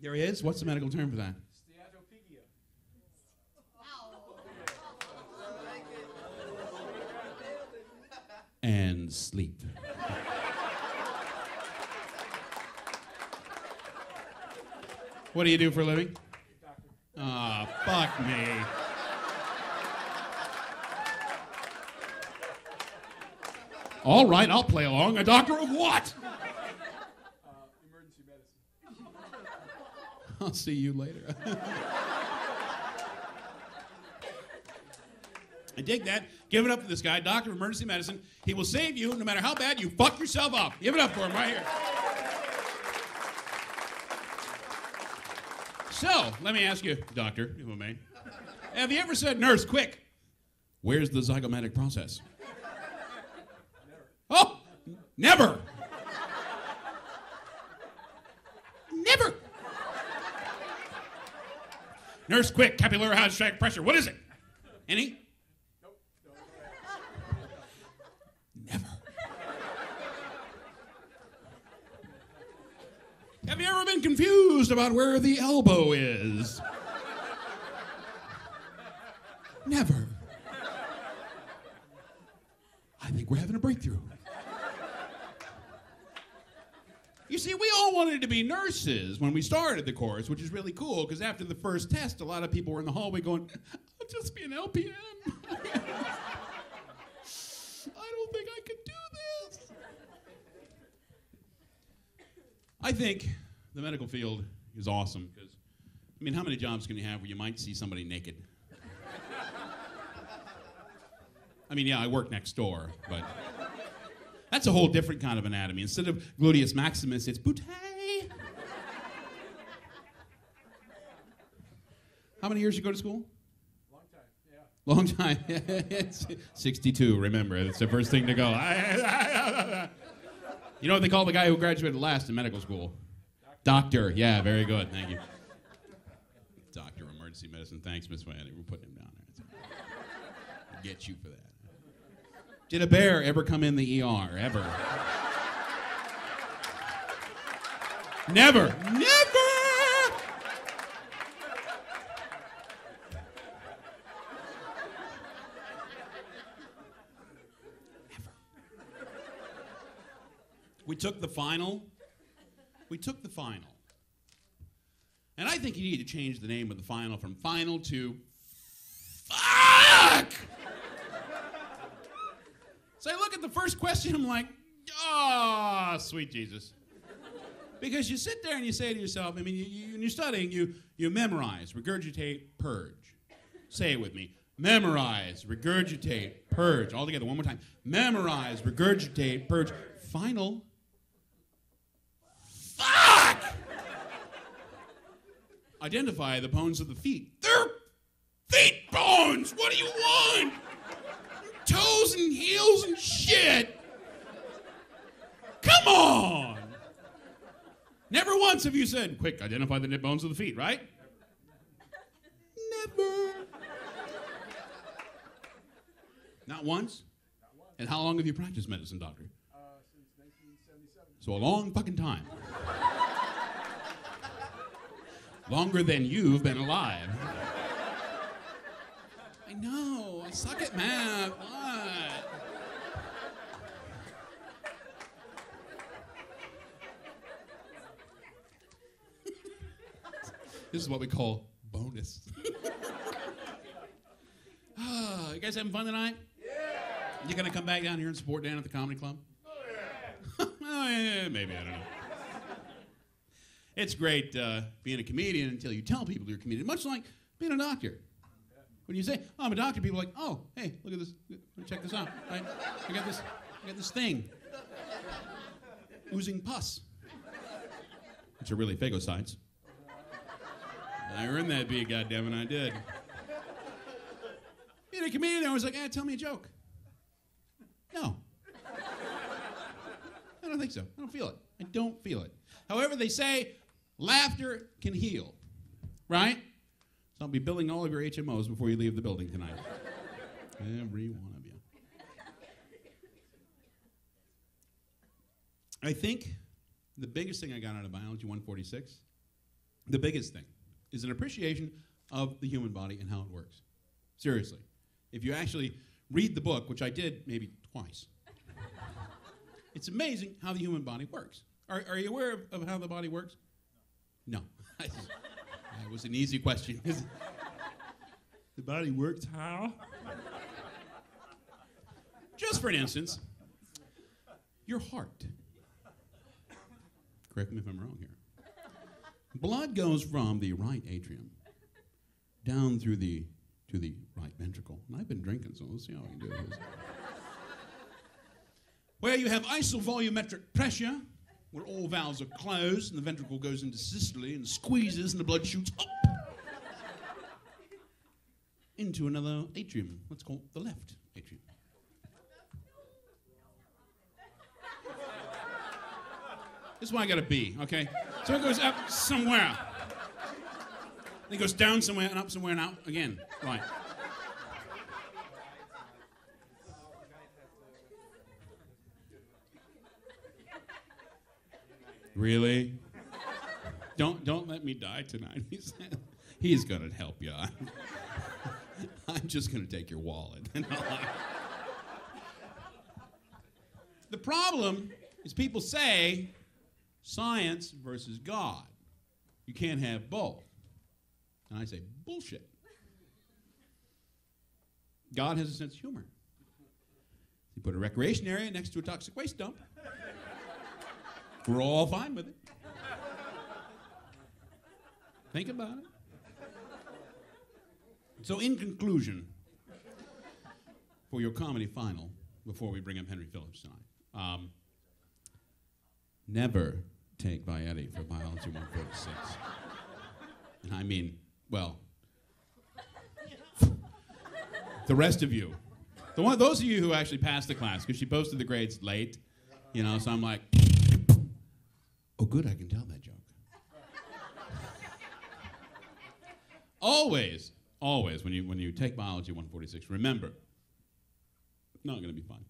There he is. What's the medical term for that? Steatopedia. And sleep. What do you do for a living? Doctor. Ah, fuck me. All right, I'll play along. A doctor of what? Emergency medicine. I'll see you later. I dig that. Give it up for this guy, doctor of emergency medicine. He will save you no matter how bad you fuck yourself up. Give it up for him right here. So, let me ask you, doctor, if I may. Have you ever said, nurse, quick, where's the zygomatic process? Oh, never. Never. Nurse, quick, capillary hydrostatic pressure. What is it? Any? Nope. Never. Have you ever been confused about where the elbow is? Never. I think we're having a breakthrough. You see, we all wanted to be nurses when we started the course, which is really cool, because after the first test, a lot of people were in the hallway going, I'll just be an LPN. I don't think I could do this. I think the medical field is awesome, because, I mean, how many jobs can you have where you might see somebody naked? I mean, yeah, I work next door, but that's a whole different kind of anatomy. Instead of gluteus maximus, it's butte. How many years you go to school? Long time, yeah. Long time. 62, remember. It's the first thing to go. You know what they call the guy who graduated last in medical school? Doctor. Yeah, very good. Thank you. Doctor of emergency medicine. Thanks, Miss Vietti. We're putting him down there. I'll get you for that. Did a bear ever come in the ER? Ever? Never. Never! We took the final. And I think you need to change the name of the final from final to fuck! So I look at the first question, I'm like, oh, sweet Jesus. Because you sit there and you say to yourself, I mean, when you're studying, you memorize, regurgitate, purge. Say it with me. Memorize, regurgitate, purge. All together, one more time. Memorize, regurgitate, purge. Final. Fuck! Identify the bones of the feet. They're feet bones! What do you want? Toes and heels and shit. Come on. Never once have you said, quick, identify the bones of the feet, right? Never. Not once? And how long have you practiced medicine, doctor? Since 1977. So a long fucking time. Longer than you've been alive. I know. I suck at math. What? This is what we call bonus. You guys having fun tonight? Yeah. You gonna come back down here and support Dan at the comedy club? Oh, yeah. Oh, yeah, maybe, I don't know. It's great being a comedian until you tell people you're a comedian, much like being a doctor. When you say, oh, I'm a doctor, people are like, oh, hey, look at this. Check this out. Right? I got this thing. Oozing pus. Which are really phagocytes. I earned that beat, goddammit, I did. Being a comedian, I was like, tell me a joke. No. I don't think so. I don't feel it. I don't feel it. However, they say laughter can heal, right? So I'll be billing all of your HMOs before you leave the building tonight. Every one of you. I think the biggest thing I got out of biology 146 the biggest thing is an appreciation of the human body and how it works. Seriously. If you actually read the book, which I did maybe twice, it's amazing how the human body works. Are you aware of how the body works? No. That was an easy question. The body works how? Just for an instance, your heart. Correct me if I'm wrong here. Blood goes from the right atrium down through to the right ventricle. And I've been drinking, so let's see how we can do this. Where you have isovolumetric pressure, where all valves are closed and the ventricle goes into systole and squeezes and the blood shoots up into another atrium. Let's call it the left atrium. This is why I got a B, okay? So it goes up somewhere. Then it goes down somewhere and up somewhere and out again. Right. Really? Don't let me die tonight. He's gonna help you. I'm just gonna take your wallet. The problem is people say science versus God. You can't have both. And I say, bullshit. God has a sense of humor. You put a recreation area next to a toxic waste dump. We're all fine with it. Think about it. So in conclusion, for your comedy final, before we bring up Henry Phillips tonight, never take Vietti for biology 146. And I mean, well, the rest of you. Those of you who actually passed the class, because she posted the grades late, you know, so I'm like, oh good, I can tell that joke. Always, when you take biology 146, remember, not going to be fun.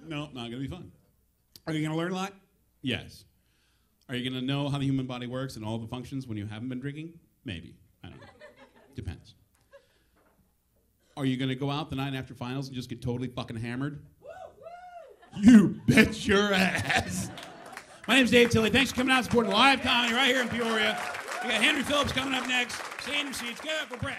No, not going to be fun. Are you going to learn a lot? Yes. Are you going to know how the human body works and all the functions when you haven't been drinking? Maybe. I don't know. Depends. Are you going to go out the night after finals and just get totally fucking hammered? You bet your ass. My name's Dave Tilley. Thanks for coming out and supporting live comedy right here in Peoria. We got Henry Phillips coming up next. Stay in your seats. Get up for Brett.